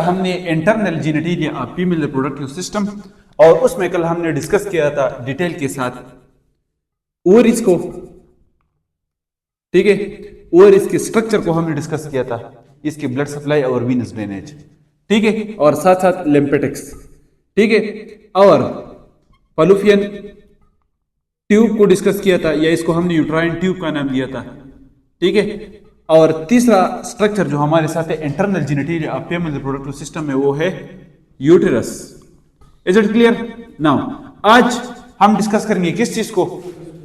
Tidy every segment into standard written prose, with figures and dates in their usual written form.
हमने internal genitalia of female reproductive system और उसमें कल हमने डिस्कस किया था डिटेल के साथ ओवरीज को, ठीक है। ओवरीज के स्ट्रक्चर को हमने डिस्कस किया था, इसकी ब्लड सप्लाई और वीनस ड्रेनेज, ठीक है, और साथ साथ लिम्फेटिक्स, ठीक है, और फॉलोपियन ट्यूब को डिस्कस किया था, या इसको हमने यूट्राइन ट्यूब का नाम दिया था, ठीक है। और तीसरा स्ट्रक्चर जो हमारे साथ है internal genitalia of female reproductive system में, वो है uterus. Is it clear? Now आज हम डिस्कस करेंगे किस चीज को?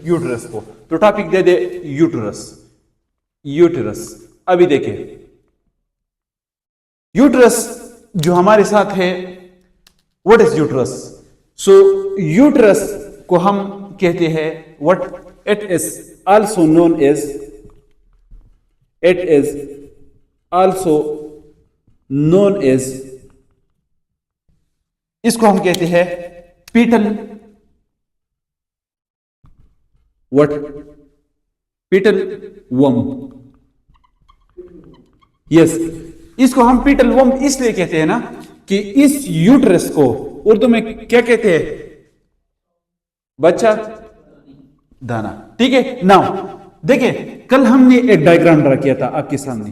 यूटेरस को। तो टॉपिक दे दे यूटेरस। यूटेरस अभी देखिए, यूटेरस जो हमारे साथ है, what is uterus? So uterus को हम कहते हैं what it is also known as, it is also known as, इसको हम कहते हैं पीटल, what? पीटल वर्म। यस, इसको हम पीटल वर्म इसलिए कहते हैं ना कि इस यूट्रस को उर्दू में क्या कहते हैं? बच्चा दाना, ठीक है। नाउ देखिए, कल हमने एक डायग्राम ड्रा किया था आपके सामने,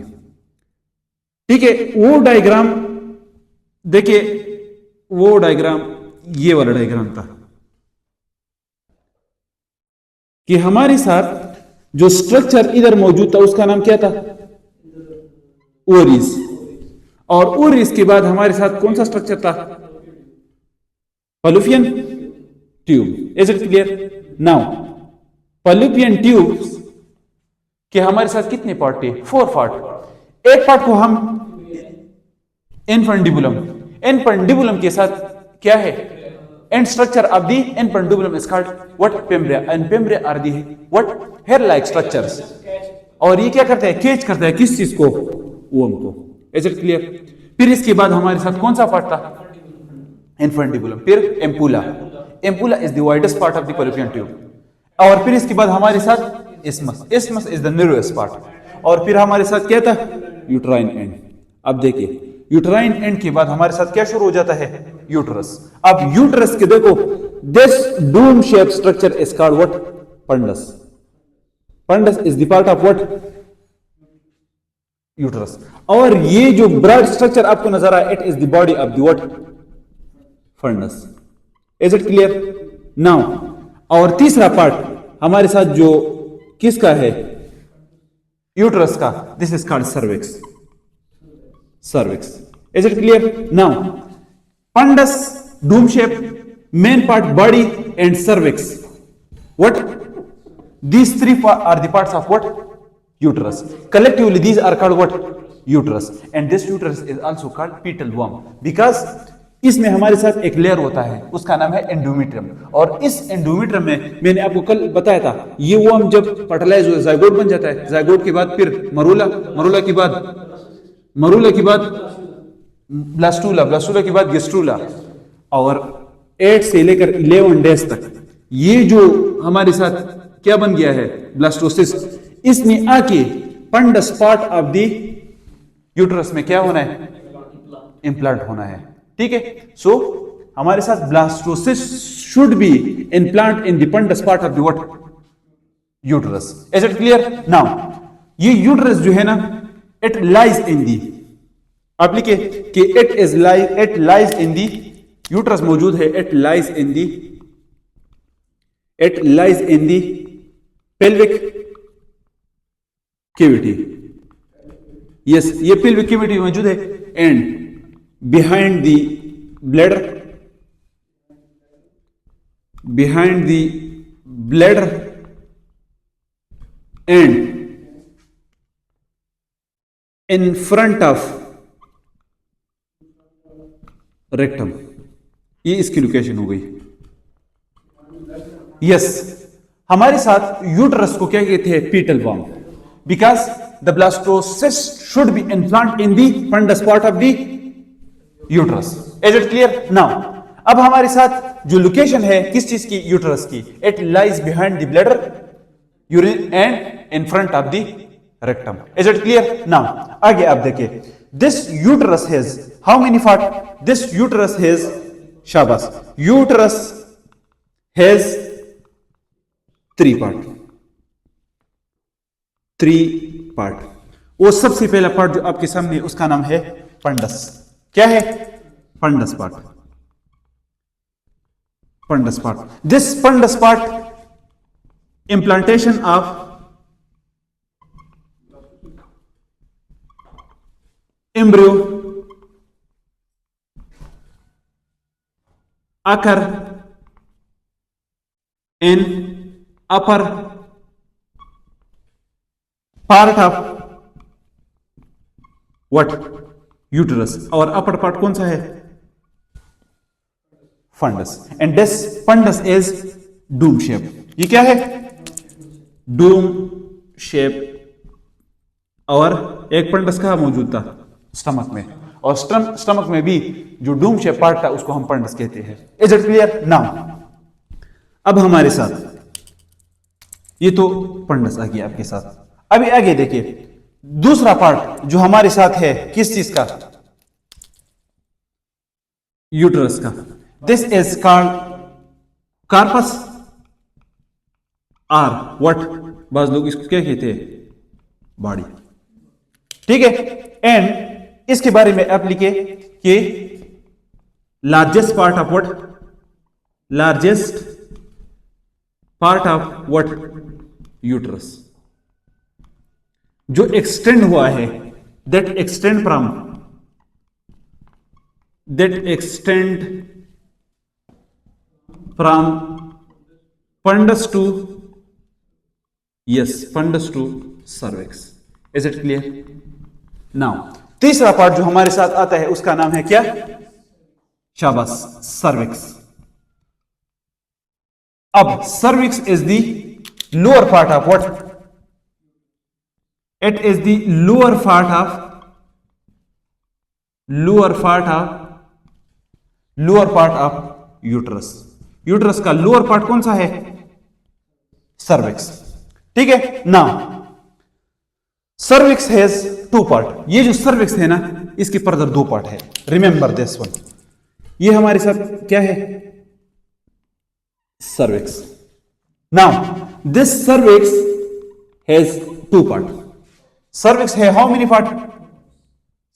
ठीक है। वो डायग्राम देखिए, वो डायग्राम ये वाला डायग्राम था कि हमारे साथ जो स्ट्रक्चर इधर मौजूद था उसका नाम क्या था? ओवरीज। और ओवरीज के बाद हमारे साथ कौन सा स्ट्रक्चर था? Fallopian tube. Is it clear? Now Fallopian tube कि हमारे साथ कितने पार्ट थे? 4 पार्ट। एक पार्ट को हम इनफंडिबुलम, इनफंडिबुलम के साथ क्या है? And structure of the infundibulum is called what? Fimbria. And fimbria are the what? Hair like structures. और ये क्या करता है? कैच करता है किस चीज को? वोम को। Is it clear? फिर इसके बाद हमारे साथ कौन सा पार्ट था? इनफंडिबुलम। फिर ampulla. Ampulla is the widest part of the Fallopian tube. और फिर इसके बाद हमारे साथ इसमस। इसमस इज द नर्वस पार्ट। और फिर हमारे साथ क्या था? Uterine and. अब देखिए, यूट्राइन एंड के बाद हमारे साथ क्या शुरू हो जाता है? यूट्रस। अब यूट्रस के देखो, this dome shape structure is called what? Fundus. Fundus is the part of what? Uterus. और ये जो ब्रॉड स्ट्रक्चर आपको नजर आया, it is the body of the what? Fundus. Is it clear? Now और तीसरा पार्ट हमारे साथ जो किसका है? यूट्रस का। This is called cervix. Cervix. Is it clear? Now fundus, dome shape, main part body and cervix, what? These 3 are the parts of what? Uterus. collectively these are called what? Uterus. And this uterus is also called fetal womb because इसमें हमारे साथ एक layer होता है, उसका नाम है endometrium. और इस एंडोमेट्रियम में मैंने आपको कल बताया था, ये वर्म जब फर्टिलाइज हो जाइगोट बन जाता है, जाइगोट के बाद फिर मरूला, मरूला के बाद ब्लास्टूला, ब्लास्टूला के बाद गेस्ट्रूला, और 8 से लेकर 11 डेज तक ये जो हमारे साथ क्या बन गया है? ब्लास्टोसिस। इसमें आके पंडस पार्ट ऑफ द यूट्रस में क्या होना है? इंप्लांट होना है, ठीक है। सो हमारे साथ blastocyst should be implant in the fundus part of the what? Uterus. Is it clear? Now ये यूट्रस जो है ना, इट लाइज इन दी, आप लिखे कि it lies in the, uterus मौजूद है, it lies in the pelvic cavity. Yes, ये पेल्विक कैविटी मौजूद है। And behind the bladder and in front of rectum। ये इसकी लोकेशन हो गई। यस, हमारे साथ यूट्रस को क्या कहते हैं? पीटल वर्म, because the blastocyst should be implant in the fundus part of the uterus. Is it clear? Now अब हमारे साथ जो लोकेशन है किस चीज की? यूट्रस की। It lies behind the bladder, urine and in front of the rectum. Is it clear? Now आगे आप देखिए, This uterus has how many part? This uterus has, शाबाश, uterus has 3 part. 3 part. वो सबसे पहला पार्ट जो आपके सामने उसका नाम है पंडस. क्या है? पंडस part. Fundus part. This fundus part, implantation of embryo occur in upper part of what? Uterus. और upper part कौन सा है? Fundus. And this fundus is dome shape. ये क्या है? Dome shape. और एक फंडस कहां मौजूद था? स्टमक में. और स्टमक में भी जो डूम शेप पार्ट था उसको हम फंडस कहते हैं. Is it clear? नाउ अब हमारे साथ ये तो फंडस आ गया आपके साथ. अभी आगे देखिए दूसरा पार्ट जो हमारे साथ है किस चीज का? यूट्रस का. This is called corpus or what? बाज लोग इसको क्या कहते हैं? बॉडी. ठीक है. एंड इसके बारे में आप लिखे कि largest part of what? Largest part of what? Uterus. जो एक्सटेंड हुआ है, that extend from fundus to, yes, fundus to cervix. Is it clear? Now तीसरा पार्ट जो हमारे साथ आता है उसका नाम है क्या? शाबाश, cervix. अब cervix is the lower part of what? It is the lower part of uterus. Uterus का लोअर पार्ट कौन सा है? सर्विक्स. ठीक है. Now cervix has 2 part. ये जो सर्विक्स है ना इसके फर्दर 2 पार्ट है. Remember this one. ये हमारे साथ क्या है? Cervix. Now this cervix has 2 part. Cervix है how many part?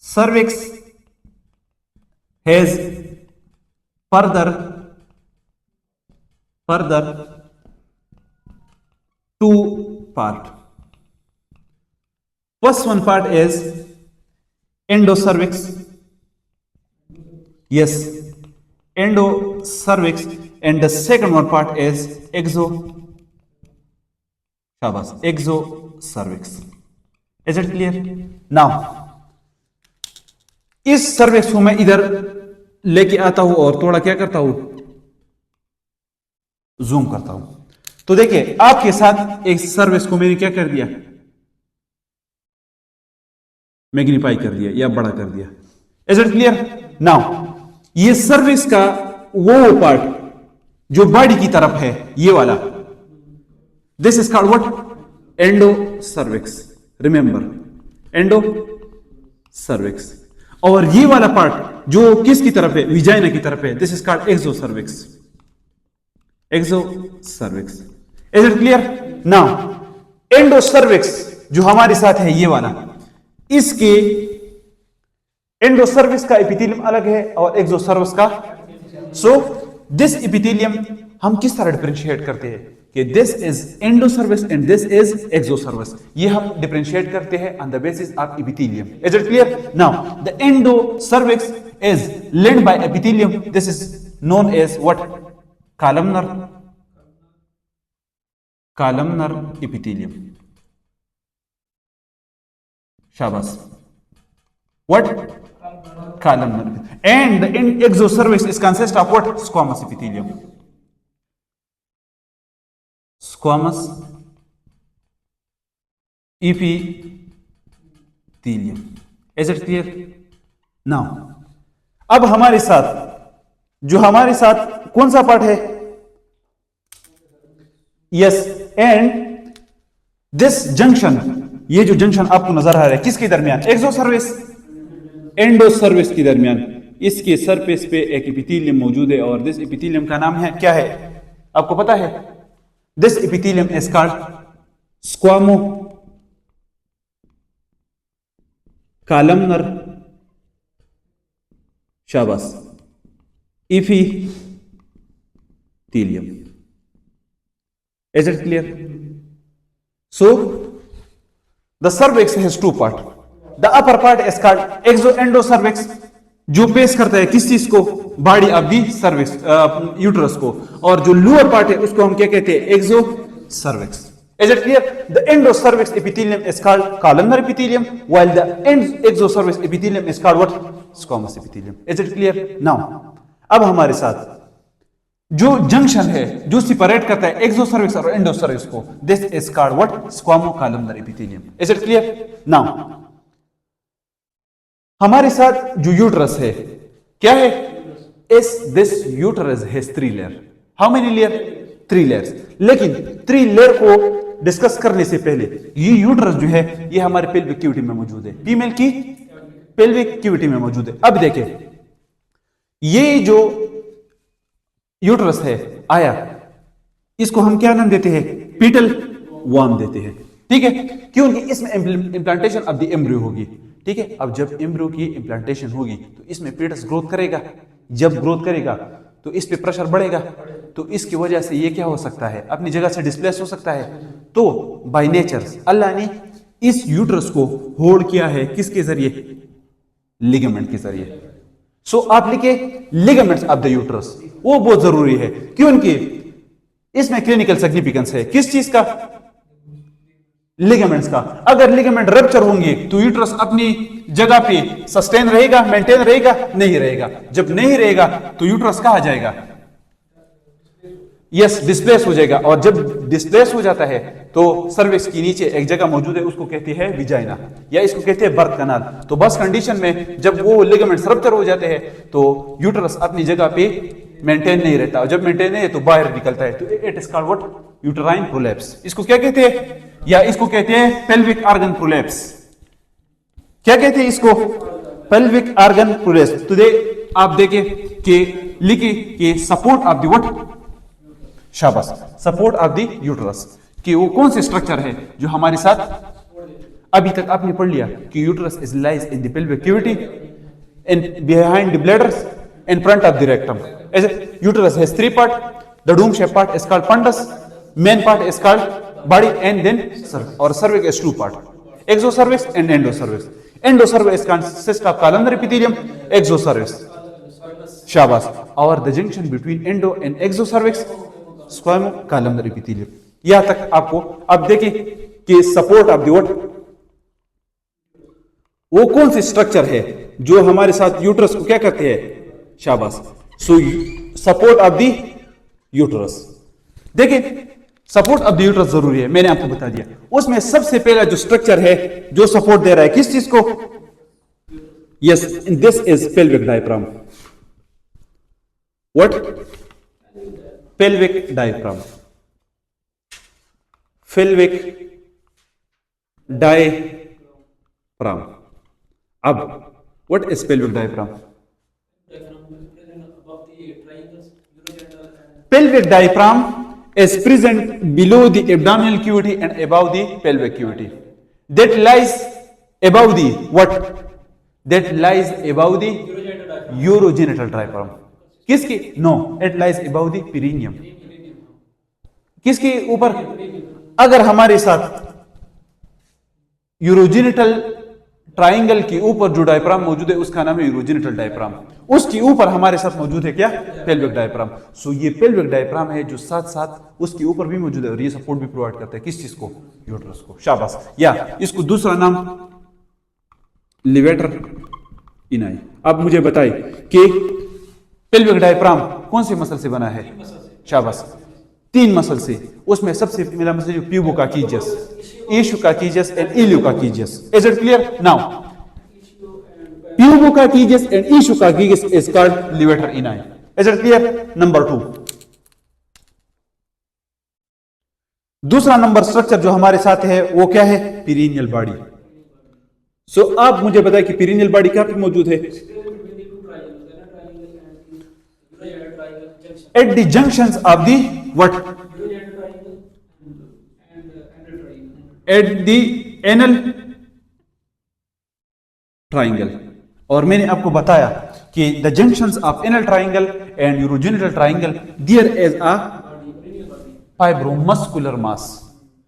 Cervix has further 2 part. First one part is endocervix. Yes, endocervix. And the second one part is exocervix. Is it clear? Now इस cervix को मैं इधर लेके आता हूं और थोड़ा क्या करता हूं? जूम करता हूं. तो देखिए आपके साथ एक सर्विस को मैंने क्या कर दिया? मैग्नीफाई कर दिया या बड़ा कर दिया. Is it clear? नाउ ये सर्विस का वो पार्ट जो बॉडी की तरफ है, ये वाला, this is called what? Endocervix. Remember, endocervix. और ये वाला पार्ट जो किसकी तरफ है? विजाइना की तरफ है. This is called exocervix. Exocervix. Is it clear? Now endocervix जो हमारे साथ है ये वाला, इसके एंडोसर्विक्स का एपिथेलियम अलग है और एक्सोसर्विक्स का. सो दिस एपिथेलियम हम किस तरह डिफरेंशिएट करते हैं कि this is endocervix and this is exocervix. ये हम डिफरेंशिएट करते हैं on the basis of epithelium. Is it clear? Now the endocervix is linked by epithelium. This is known as what? columnar epithelium. Shabash. What? Columnar. And the exocervix is consist of what? Squamous epithelium. Squamous epithelium. Is it clear? Now, अब हमारे साथ जो हमारे साथ कौन सा part है? Yes. And this junction, ये जो जंक्शन आपको नजर आ रहा है किसके दरमियान? एक्सोसर्विस. एंडो सर्विस के दरमियान इसके सरफेस पे एक एपिथेलियम मौजूद है और दिस एपिथेलियम का नाम है क्या है, आपको पता है? This epithelium is called squamo columnar, शाबाश, epithelium. Is it clear? So the cervix has two parts. The upper part is called exoendocervix, जो पेश करता है किस चीज को, body of the cervix, uterus को, और जो लोअर पार्ट है उसको हम क्या कहते हैं, एक्सोसर्विक्स. Is it clear? The endocervix epithelium is called columnar epithelium, while the exocervix epithelium is called what? Squamous epithelium. Is it clear? Now, अब हमारे साथ जो जंक्शन है जो सेपरेट करता है एक्सोसर्विक्स और एंडोसर्विक्स को, this is called what? Squamocolumnar epithelium. Is it clear? Now हमारे साथ जो यूट्रस है क्या है? इस this uterus has 3 layer. How many layer? 3 layers. लेकिन 3 लेयर को डिस्कस करने से पहले ये यूट्रस जो है ये हमारे पेल्विक कैविटी में मौजूद है, फीमेल की पेल्विक कैविटी में मौजूद है. अब देखें, ये जो यूट्रस है आया, इसको हम क्या नाम देते हैं? पीटल वर्म देते हैं. ठीक है, क्योंकि इसमें इंप्लांटेशन ऑफ द एम्ब्रियो होगी. ठीक है, अब जब एम्ब्रियो की इंप्लांटेशन होगी तो इसमें फीटस ग्रोथ करेगा. जब ग्रोथ करेगा तो इस पे प्रेशर बढ़ेगा, तो इसकी वजह से ये क्या हो सकता है? अपनी जगह से डिस्प्लेस हो सकता है. तो बाय नेचर अल्लाह ने इस यूट्रस को होल्ड किया है किसके जरिए? लिगामेंट के जरिए. सो आप लिखे लिगामेंट्स ऑफ द यूट्रस, वो बहुत जरूरी है क्योंकि इसमें क्लिनिकल सिग्निफिकेंस है. किस चीज का? लिगामेंट्स का. अगर लिगामेंट रप्चर होंगे तो यूट्रस अपनी जगह पे सस्टेन रहेगा, मेंटेन रहेगा? नहीं रहेगा. जब नहीं रहेगा तो यूट्रस कहां जाएगा? यस, डिस्प्लेस हो जाएगा. और जब डिस्प्लेस हो जाता है तो सर्विक्स की नीचे एक जगह मौजूद है, उसको कहते हैं विजाइना, या इसको कहते हैं बर्थ कनाल. तो बस कंडीशन में जब वो लिगामेंट्स रप्चर हो जाते हैं तो यूट्रस अपनी जगह पे मेंटेन नहीं रहता, और जब मेंटेन नहीं है तो बाहर निकलता है. तो it is called what? Uterine prolapse. इसको क्या कहते हैं? या इसको कहते हैं पेल्विक ऑर्गन प्रोलैप्स. क्या कहते हैं इसको? Pelvic organ prolapse. तो आप देखें कि लिखे कि सपोर्ट ऑफ द व्हाट? शाबाश, सपोर्ट ऑफ द यूट्रस. कि वो कौन से स्ट्रक्चर है जो हमारे साथ अभी तक आपने पढ़ लिया कि uterus is lies in the pelvic cavity, in behind the bladders, in front of the rectum. Uterus has 3 part. The dome shape part is called fundus, main part is called body, and then cervix, or cervix has 2 parts, exocervix and endocervix. Endocervix consists of columnar epithelium, exocervix, शाबाश, और the junction between endo and exocervix, squamo columnar epithelium. यहां तक आपको अब देखिए कि support of the what? वो कौन सी स्ट्रक्चर है जो हमारे साथ यूट्रस को क्या करते हैं? शाबाश. सो सपोर्ट ऑफ द यूट्रस. देखिए, सपोर्ट ऑफ द यूट्रस जरूरी है, मैंने आपको बता दिया. उसमें सबसे पहला जो स्ट्रक्चर है जो सपोर्ट दे रहा है किस चीज को? Yes, this is pelvic diaphragm. What? Pelvic diaphragm. Pelvic diaphragm. अब what is pelvic diaphragm? Pelvic diaphragm is present below the abdominal cavity and above the pelvic cavity. That lies above the what? That lies above the urogenital diaphragm. किसके? No, it lies above the perineum. किसके ऊपर? अगर हमारे साथ urogenital triangle के ऊपर जो diaphragm मौजूद है उसका नाम है यूरोजेनिटल डायफ्राम. उसके ऊपर हमारे साथ मौजूद है क्या? Pelvic diaphragm. सो ये पेल्विक डायफ्राम है जो साथ साथ उसके ऊपर भी मौजूद है और ये सपोर्ट भी प्रोवाइड करता है किस चीज को? यूट्रस को. शाबाश. या इसको दूसरा नाम लिवेटर इनाई. अब मुझे बताइए कि पेल्विक डायफ्राम कौन से मसल से बना है? शाबाश, 3 मसल से. उसमें सबसे पहला मसल जो pubococcygeus, ischiococcygeus and iliococcygeus. Is it clear? Now pubococcygeus and ischiococcygeus is called levator ani. Is it clear? Number 2. दूसरा नंबर स्ट्रक्चर जो हमारे साथ है वो क्या है? पीरिनियल बॉडी. सो आप मुझे बताएं कि पीरिनियल बॉडी कहां पे मौजूद है? At the junctions of the what? At the anal triangle. और मैंने आपको बताया कि the junctions of anal triangle and urogenital triangle there is a fibromuscular mass.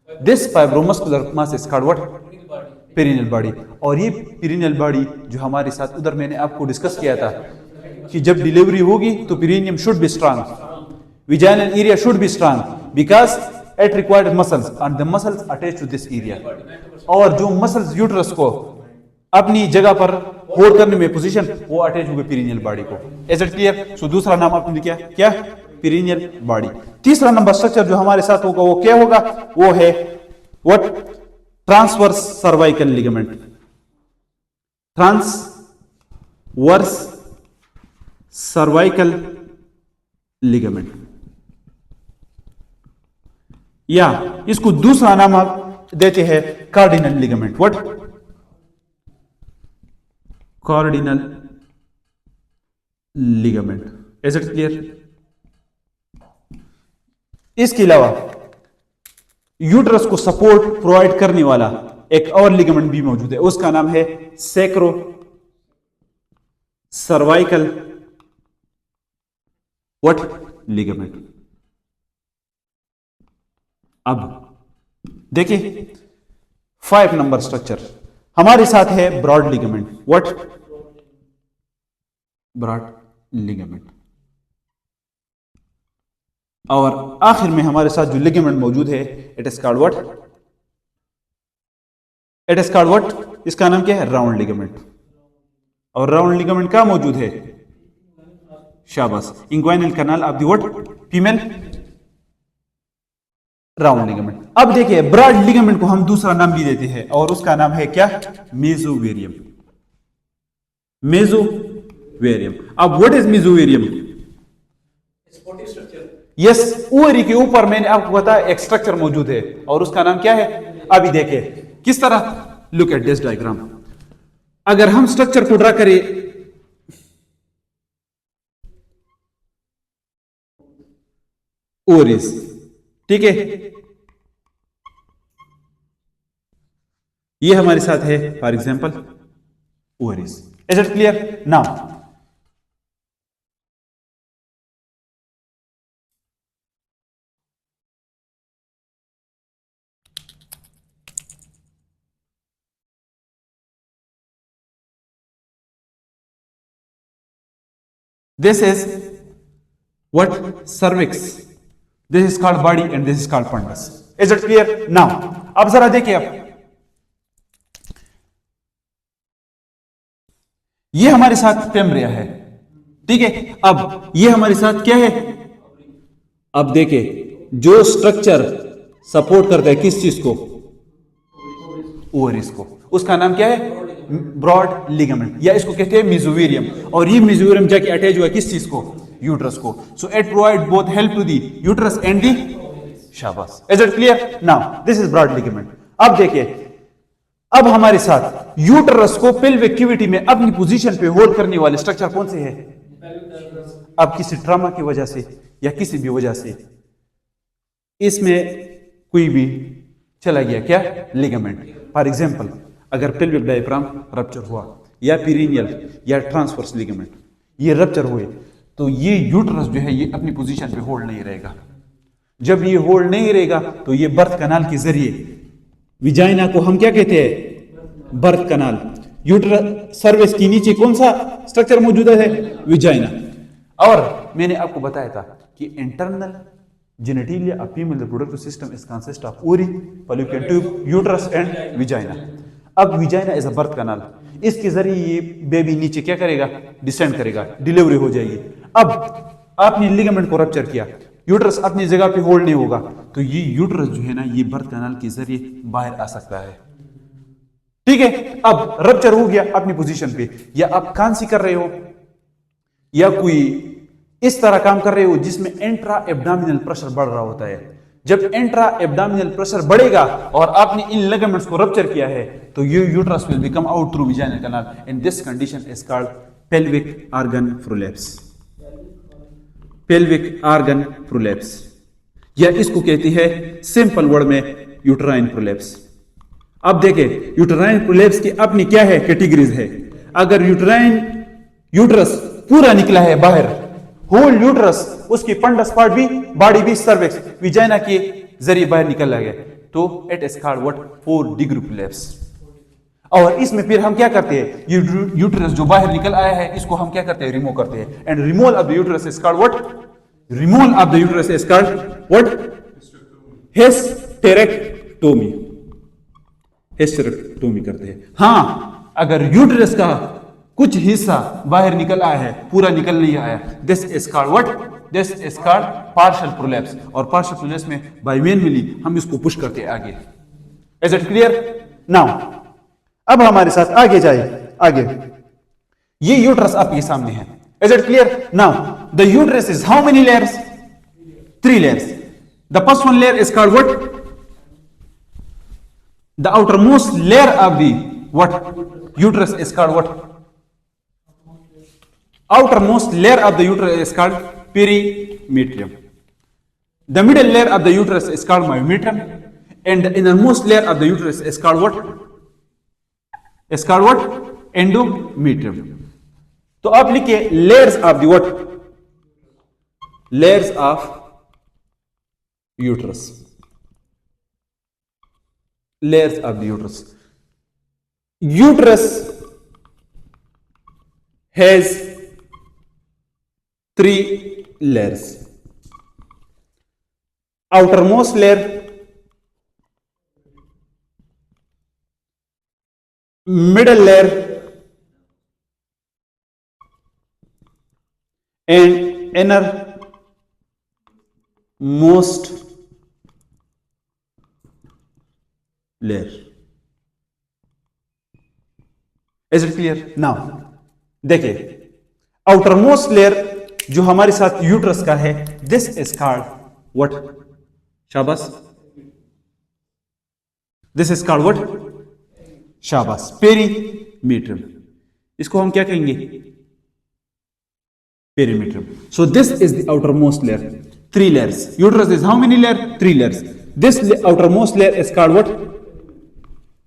This fibromuscular mass is called what? Perineal body. और ये perennial body जो हमारे साथ उधर मैंने आपको डिस्कस किया था कि जब डिलीवरी होगी तो perineum should be strong, vaginal area should be strong because it required muscles and the muscles attach to this area. और जो मसल्स यूट्रस को अपनी जगह पर होल्ड करने में पोजीशन, वो अटैच हुए पेरिनियल बॉडी को। Is it clear? सो दूसरा नाम आपने क्या क्या? Perineal body. तीसरा नंबर स्ट्रक्चर जो हमारे साथ होगा वो क्या होगा? वो है what? Transverse cervical ligament. Transverse cervical ligament, या इसको दूसरा नाम आप देते हैं cardinal ligament. What? Cardinal ligament. Is it clear? इसके अलावा यूट्रस को सपोर्ट प्रोवाइड करने वाला एक और लिगामेंट भी मौजूद है, उसका नाम है सैक्रो सर्वाइकल व्हाट? लिगामेंट। अब देखिए 5 नंबर स्ट्रक्चर हमारे साथ है broad ligament. What? Broad ligament. और आखिर में हमारे साथ जो लिगामेंट मौजूद है it is called what? It is called what? इसका नाम क्या है? Round ligament. और राउंड लिगामेंट कहां मौजूद है? शाबाश, inguinal canal of the what? Female round ligament. अब देखिए ब्रॉड लिगामेंट को हम दूसरा नाम भी देते हैं और उसका नाम है क्या? मेसोवेरियम। मेसोवेरियम। अब व्हाट इज मेसोवेरियम? यस, ओवरी के ऊपर मैंने आपको बताया एक स्ट्रक्चर मौजूद है और उसका नाम क्या है? अभी देखिए किस तरह। Look at this diagram. अगर हम स्ट्रक्चर को ड्रा करें, ओवरीज, ठीक है, ये हमारे साथ है for example ovaries. Is it clear? Now this is what? Cervix. This is called body and this is called fundus. Is it clear? Now अब जरा देखिए, अब ये हमारे साथ फेमरिया है, ठीक है। अब ये हमारे साथ क्या है? अब देखिए जो स्ट्रक्चर सपोर्ट करता है किस चीज को? ओवरीज को, उसका नाम क्या है? ब्रॉड लिगामेंट, या इसको कहते हैं मेसोवेरियम। और ये मेसोवेरियम जाके अटैच हुआ किस चीज को? यूट्रस को। So it provide both help to the uterus and the शाबाश। Is it clear? Now this is broad ligament. अब देखिए, अब हमारे साथ यूट्रस को पेल्विक कैविटी में अपनी पोजीशन पे होल्ड करने वाले स्ट्रक्चर कौन से है? अब किसी ट्रॉमा की वजह से या किसी भी वजह से इसमें कोई भी चला गया क्या? लिगामेंट। फॉर एग्जाम्पल अगर पेल्विक डायफ्राम रप्चर हुआ या पीरिनियल या ट्रांसवर्स लिगामेंट ये रप्चर हुए तो ये यूट्रस जो है ये अपनी पोजीशन पे होल्ड नहीं रहेगा। जब ये होल्ड नहीं रहेगा तो ये बर्थ कनाल के जरिए, विजाइना को हम क्या कहते हैं? बर्थ कनाल। यूट्रस सर्विस के नीचे कौन सा स्ट्रक्चर मौजूद है? विजाइना। और मैंने आपको बताया था कि internal genitalia of female reproductive system is consist of ovary, fallopian tube, uterus and vagina. अब विजाइना इज अ बर्थ कनाल, इसके जरिए ये बेबी नीचे क्या करेगा? डिसेंड करेगा, डिलीवरी हो जाएगी। अब आपने लिगामेंट को रप्चर किया, यूट्रस अपनी जगह पे होल्ड नहीं होगा तो ये यूट्रस जो है ना ये बर्थ कनाल के जरिए बाहर आ सकता है, ठीक है। अब रप्चर हो गया अपनी पोजीशन पे, या आप खांसी कर रहे हो या कोई इस तरह काम कर रहे हो जिसमें इंट्रा एब्डोमिनल प्रेशर बढ़ रहा होता है, जब इंट्रा एब्डोमिनल प्रेशर बढ़ेगा और आपने इन लिगामेंट्स को रप्चर किया है तो ये uterus will become out through vaginal canal. In this condition is called pelvic organ prolapse. Pelvic organ prolapse या इसको कहती है सिंपल वर्ड में यूट्राइन प्रोलैप्स। अब देखें यूट्राइन प्रोलैप्स की अपनी क्या है कैटेगरीज है। अगर यूट्रस पूरा निकला है बाहर, होल यूट्रस, उसकी पंडस पार्ट भी, बॉडी भी, सर्विक्स, विजाइना के जरिए बाहर निकल गया तो it is called what 4 degree prolapse. और इसमें फिर हम क्या करते हैं, यूट्रस जो बाहर निकल आया है इसको हम क्या करते हैं, रिमूव करते हैं। And removal of the uterus is called what, removal of the uterus is called what, hysterectomy. Hysterectomy करते हैं। हां, अगर यूट्रस का कुछ हिस्सा बाहर निकल आया है, पूरा निकल नहीं आया, this is called what, this is called partial prolapse. और पार्शियल प्रोलैप्स में बाय मैनुअली हम इसको पुश करते हैं आगे। Is it clear? नाउ अब हमारे साथ आगे जाइए। आगे ये यूट्रस आपके सामने है। Is it clear? Now the uterus is how many layers? 3 layers. The first one layer is called what? The outermost layer of the what? Uterus is called what? Outermost layer of the uterus is called perimetrium. The middle layer of the uterus is called myometrium, and the innermost layer of the uterus is called what? Is called what? Endometrium. तो आप लिखिए layers of the what? Layers of uterus. Layers of the uterus. Uterus has 3 layers. Outermost layer, middle layer, and innermost layer. Is it clear? Now देखिए outermost layer जो हमारे साथ uterus का है, this is called what? शाबाश, this is called what? शाबाश, पेरीमीट्रियम। इसको हम क्या कहेंगे? पेरीमीट्रियम। सो this is the outermost layer. 3 layers. Uterus is how many layers? 3 layers. This outermost layer is called what?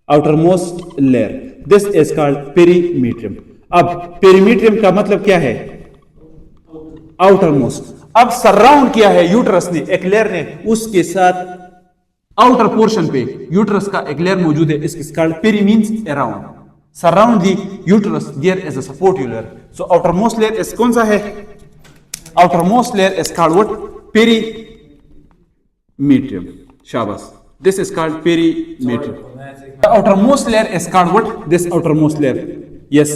Outermost layer. This is called perimetrium. अब पेरीमीट्रियम का मतलब क्या है? आउटरमोस्ट। अब सराउंड किया है यूट्रस ने, एक लेयर ने, उसके साथ आउटर पोर्शन पे यूट्रस का एक लेयर मौजूद है। इसकी called peri means around. Surround the uterus there is a supportive layer. So outermost layer is कौन सा है? Outermost layer is called what? Perimetrium. शाबाश, this is called perimetrium. The outermost layer is called what? This outermost layer. Yes,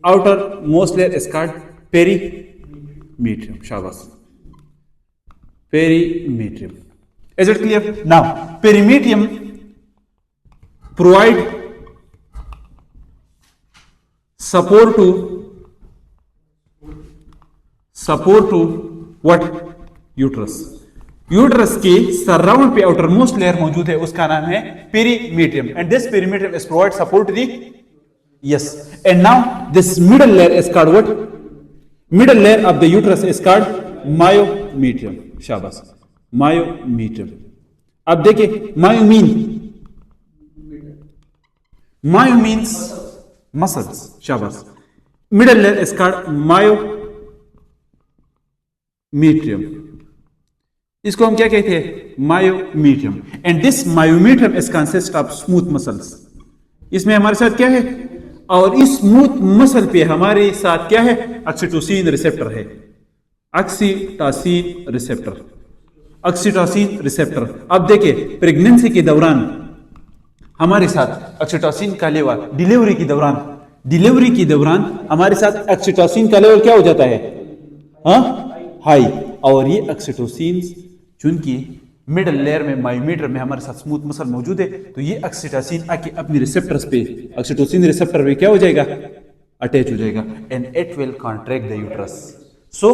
outermost layer is called perimetrium. Shabash. Perimetrium. Is it clear? Now, perimetrium provide support to what? Uterus. Uterus के surround पे outermost layer मौजूद है, उसका नाम है पेरीमीट्रियम। And this पेरीमीट्रियम is provide support the, yes. And now this middle layer is called what? Middle layer of the uterus is called myometrium. शाबाश, myometrium. अब देखिए मायो मीन्स मसल्स। शाबाश, middle layer is called myometrium. इसको हम क्या कहते हैं? Myometrium. And this myometrium is consist of smooth muscles. इसमें हमारे साथ क्या है? और इस स्मूथ मसल पे हमारे साथ क्या है? ऑक्सीटोसिन रिसेप्टर है। Oxytocin receptor, oxytocin receptor. अब देखिए प्रेगनेंसी के दौरान हमारे साथ ऑक्सीटोसिन का लेवल, डिलीवरी के दौरान हमारे साथ ऑक्सीटोसिन का लेवल क्या हो जाता है? हाई। और ये ऑक्सीटोसिन चूंकि मिडल लेयर में मायोमीटर में हमारे साथ स्मूथ मसल मौजूद है, तो ये ऑक्सीटोसिन आके अपनी रिसेप्टर्स पे, ऑक्सीटोसिन रिसेप्टर पे क्या हो जाएगा? अटैच हो जाएगा। And it will contract the uterus. So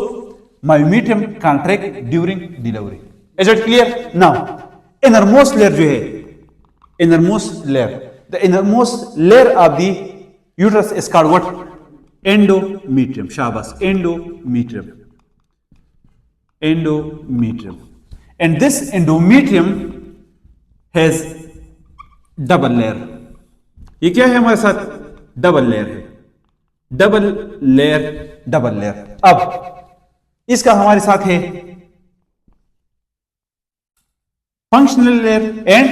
myometrium contract during delivery. Is it clear? Now innermost layer जो है, innermost layer, the innermost layer of the uterus is called what? Endometrium. शाबाश, endometrium. Endometrium. And this endometrium has double layer. ये क्या है हमारे साथ? Double layer है. Double layer, double layer. अब इसका हमारे साथ है functional layer and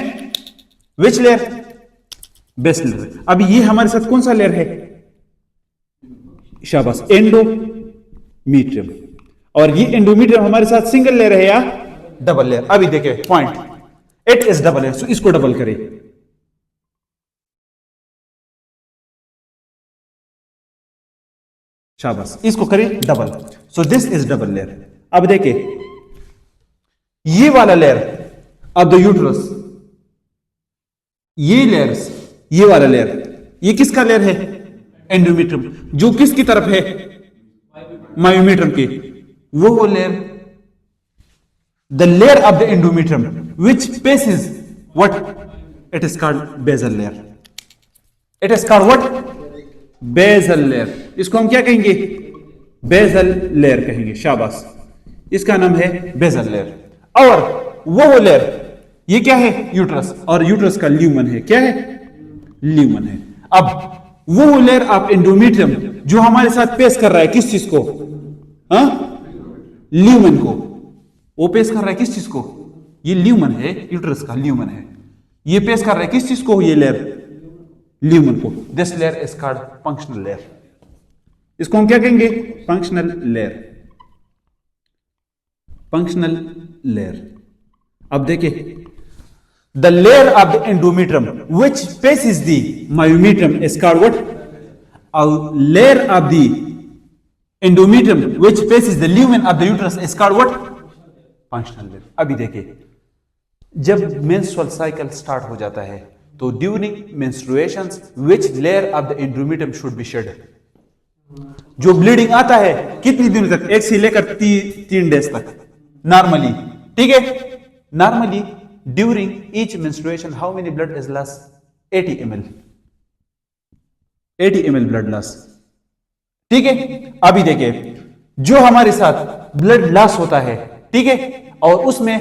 which layer? Base layer. अब ये हमारे साथ कौन सा लेयर है? शाबाश, एंडोमीट्रियम. और ये एंडोमीट्रियम हमारे साथ सिंगल लेयर है या डबल लेयर? अभी देखे point, it is double layer. So इसको डबल करें. शाबाश, इसको करें double. So this is double layer. अब देखे ये वाला लेयर ऑफ द यूट्रस, ये लेयर्स, ये वाला लेयर, ये किसका लेयर है? एंडोमीट्रियम. जो किसकी तरफ है? मायोमीट्रियम की. वो layer, the layer of the endometrium which passes what? It is called basal layer. It is called what? Basal layer. इसको हम क्या कहेंगे? बेजल लेयर कहेंगे. शाबाश, इसका नाम है बेजल लेयर. और वो लेयर, ये क्या है? यूट्रस. और यूट्रस का ल्यूमन है. क्या है? ल्यूमन है. अब वो लेयर ऑफ एंडोमीट्रियम जो हमारे साथ पेश कर रहा है किस चीज को? ल्यूमन को. वो पेश कर रहा है किस चीज को? ये ल्यूमन है, यूट्रस का ल्यूमन है. ये पेश कर रहा है किस चीज को? ये लेयर ल्यूमन को. This layer is called functional layer. इसको हम क्या कहेंगे? Functional layer. Functional layer. अब देखिए, the layer of the endometrium which faces the myometrium is called what? Layer of the endometrium which faces the lumen of the uterus is called what? Functional layer. अभी देखिए, जब menstrual cycle start हो जाता है तो during menstruations which layer of the endometrium should be shed? जो bleeding आता है कितनी दिनों तक? 1 से लेकर 3 डेज तक नॉर्मली. ठीक है? Normally during each menstruation how many blood is lost? 80 ml. 80 ml blood loss. ठीक है? अभी देखिए, जो हमारे साथ ब्लड लॉस होता है, ठीक है, और उसमें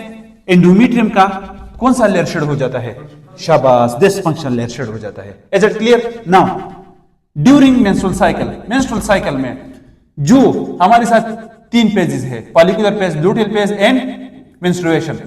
एंडोमीट्रियम का कौन सा लेयर शेड हो जाता है? शाबाश, दिस फंक्शनल लेयर शेड हो जाता है. Is it clear? Now during menstrual cycle में जो हमारे साथ 3 पेजेस है, follicular page, luteal page and menstruation,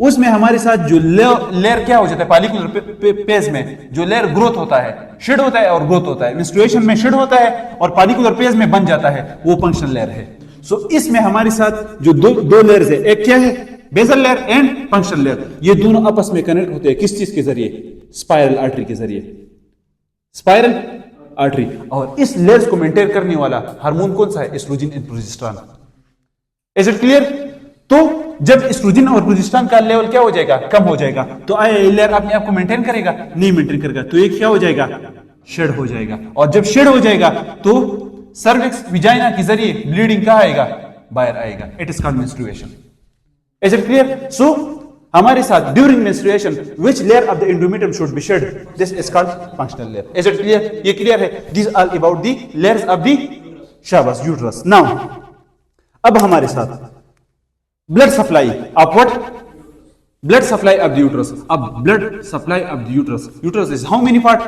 उसमें हमारे साथ जो लेयर क्या हो जाता है? फॉलिकुलर पेज में जो लेयर ग्रोथ होता है, शेड होता है और ग्रोथ होता है. मेंस्ट्रुएशन में शेड होता है और फॉलिकुलर पेज में बन जाता है, वो फंक्शनल लेयर है. सो इसमें हमारे साथ जो दो लेयर्स है, एक क्या है? Basal layer and functional layer. ये दोनों आपस में कनेक्ट होते हैं किस चीज के जरिए? स्पाइरल आर्टरी के जरिए. Spiral artery. और इस लेयर्स को मेंटेन करने वाला हार्मोन कौन सा है? Estrogen and progesterone. Is it clear? तो जब एस्ट्रोजन और प्रोजेस्टेरोन का लेवल क्या हो जाएगा? कम हो जाएगा, तो आया ये लेयर अपने आप को मेंटेन करेगा? नहीं मेंटेन करेगा. तो ये क्या हो जाएगा? शेड हो जाएगा. और जब शेड हो जाएगा तो सर्विक्स विजाइना के जरिए ब्लीडिंग कहां आएगा? बाहर आएगा. It is called menstruation. Is it clear? So हमारे साथ during menstruation which layer of the endometrium should be shed? This is called functional layer. Is it clear? ये क्लियर है? This all about the layers of the शाबाश uterus. Now अब हमारे साथ blood supply of what? Blood supply of the uterus. Ab blood supply of the uterus is how many part?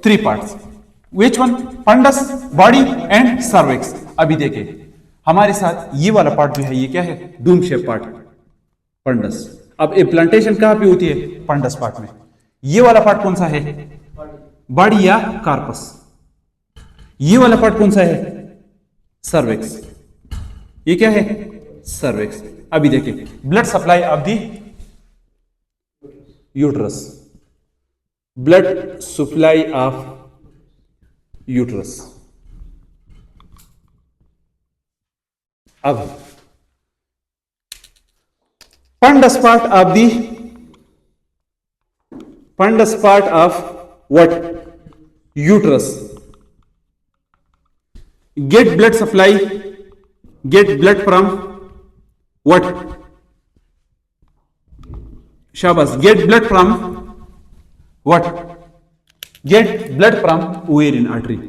3 parts. Which one? Fundus, body and cervix. अभी देखिए, हमारे साथ ये वाला पार्ट जो है, ये क्या है? Dome shape part, fundus. अब इम्प्लांटेशन कहां पे होती है? फंडस पार्ट में. ये वाला पार्ट कौन सा है? बॉडी या कार्पस. ये वाला पार्ट कौन सा है? सर्विक्स. ये क्या है? सर्विक्स. अभी देखिए, blood supply of the uterus. Blood supply of uterus. अब fundus part of what? Uterus get blood supply, get blood from what? शाबाश, get blood from what? Get blood from ovarian artery.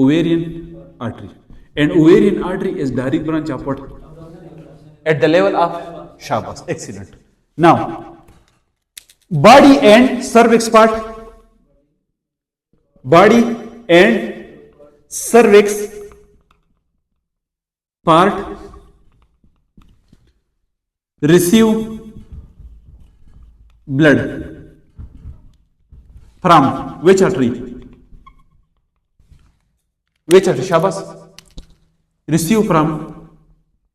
Ovarian artery. And ovarian artery is direct branch of what? At the level of Shabbos. Excellent. Now, body and cervix part. Body and cervix part receive blood from which artery? Which artery? Shabbos. Receive from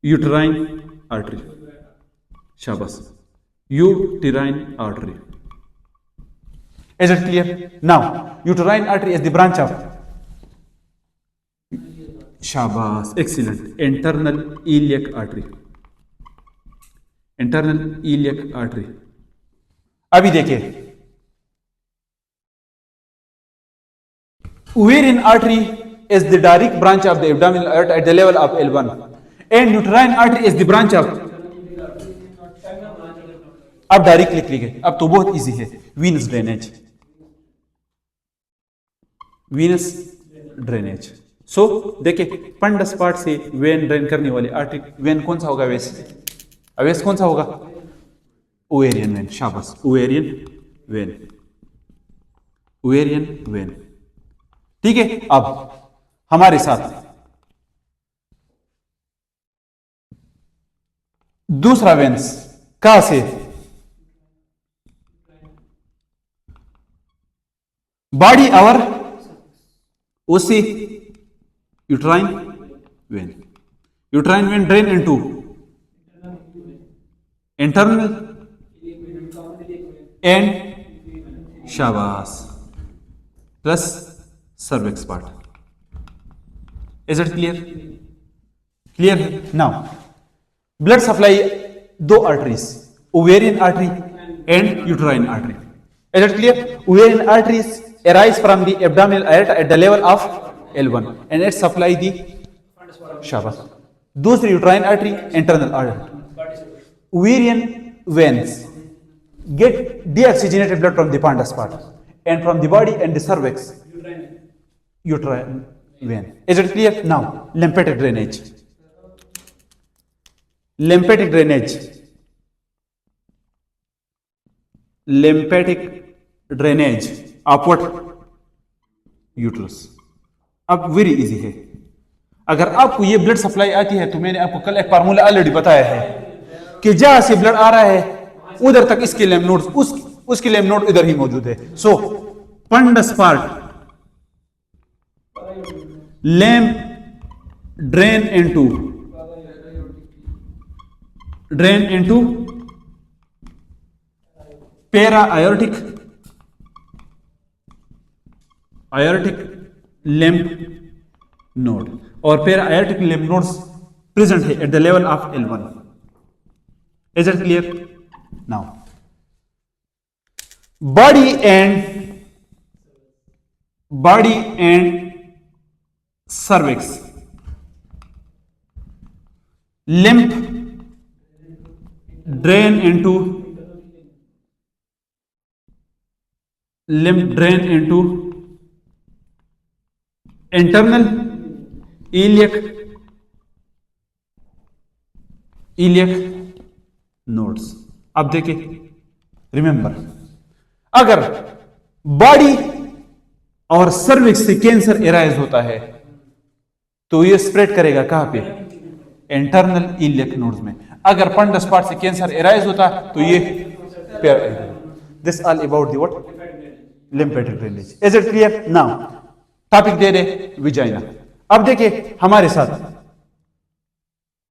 uterine artery. Shabbos. Uterine artery. Is it clear? Now, uterine artery is the branch of Shabbos. Excellent. Internal iliac artery. Internal iliac artery. अभी देखिए, ovarian artery is the direct branch of the abdominal aorta at the level of L1, and uterine artery is the branch of. अब direct लिख लीजिए, अब तो बहुत easy है. Venous drainage. Venous drainage. So देखिए, पंडस पार्ट से vein drain करने वाली आर्टरी, वेन कौन सा होगा? वेस कौन सा होगा? Ovarian when. शाबाश, ओवेरियन वेन. Ovarian when. ठीक है. अब हमारे साथ दूसरा वेन्स कहां से? बॉडी और उसी uterine when. Uterine when drain into internal and शाबाश plus cervix part. Is it clear? Clear. Now, blood supply दो arteries, ovarian artery and uterine artery. Is it clear? Ovarian arteries arise from the abdominal aorta at the level of L1 and it supply the Shabbos. दूसरी uterine artery, internal artery. Ovarian veins get deoxygenated blood from the pons part and from the body and the cervix. Uterine vein. Is it clear? Now, lymphatic drainage. Lymphatic drainage. Lymphatic drainage of what? Uterus. अब very easy है. अगर आपको ये blood supply आती है तो मैंने आपको कल एक फार्मूला ऑलरेडी बताया है कि जहां से ब्लड आ रहा है उधर तक इसके lymph nodes, उसके lymph node इधर ही मौजूद है. सो पंडस part lymph drain into para-aortic lymph node और para-aortic lymph nodes present है at the level of L1. Is it clear? Now, body and cervix lymph drain into internal iliac nodes. अब देखिए, remember, अगर body और cervix से cancer arise होता है तो ये स्प्रेड करेगा कहां पे? इंटरनल इलियक नोड्स में. अगर पंडस पार्ट से कैंसर एराइज होता तो ये this all about the what? Lymphatic drainage. Is it clear? Now topic दे दे विजाइना. अब देखिए हमारे साथ